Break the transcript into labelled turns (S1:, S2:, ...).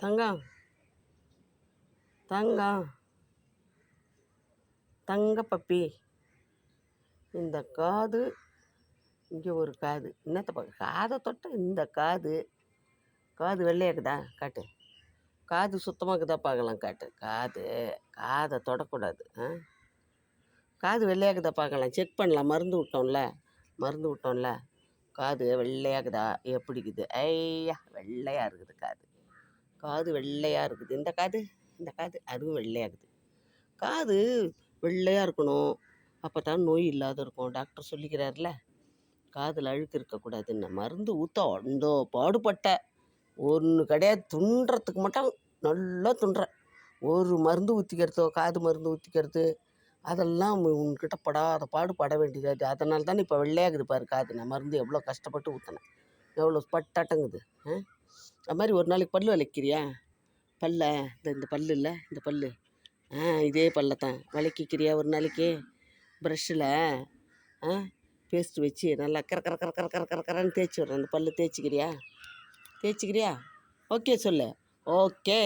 S1: தங்கம் தங்கம் தங்க பப்பி, இந்த காது, இங்கே ஒரு காது, என்னத்தை பார்க்க காதை தொட்ட இந்த காது, காது வெள்ளையாக்குதா காட்டு, காது சுத்தமாக்குதா பார்க்கலாம் காட்டு, காதை தொடக்கூடாது. காது வெள்ளையாக்குதா பார்க்கலாம், செக் பண்ணலாம், மருந்து விட்டோம்ல, காது வெள்ளையாக்குதா எப்படிக்குது, ஐயா வெள்ளையாக இருக்குது காது வெள்ளையாக இருக்குது. இந்த காது அதுவும் வெள்ளையாகுது. காது வெள்ளையாக இருக்கணும், அப்போ தான் நோய் இல்லாத இருக்கும். டாக்டர் சொல்லிக்கிறார்ல, காதில் அழுக்கு இருக்கக்கூடாதுன்னு. மருந்து அந்த பாடுபட்ட ஒன்று கிடையாது, துன்றத்துக்கு மட்டும் நல்லா துன்றேன். ஒரு மருந்து ஊற்றிக்கிறதோ, காது மருந்து ஊற்றிக்கிறது, அதெல்லாம் உன்கிட்ட படாத பாடுபட வேண்டியது. அதனால தானே இப்போ வெள்ளையாகுது பாரு காது. நான் மருந்து எவ்வளோ கஷ்டப்பட்டு ஊற்றினேன், எவ்வளோ பட்டாட்டங்குது. அது மாதிரி ஒரு நாளைக்கு பல் விளக்கிறியா? இந்த பல்லு இல்லை, இந்த பல்லு, இதே பல்லை தான் விளக்கிக்கிறியா ஒரு நாளைக்கு? ப்ரஷ்ஷில் பேஸ்ட்டு வச்சு நல்லா கர கர கர கர கர கர கரன்னு தேய்ச்சி விட்றேன். அந்த பல்லு தேய்ச்சிக்கிறியா? ஓகே சொல்லு. ஓகே.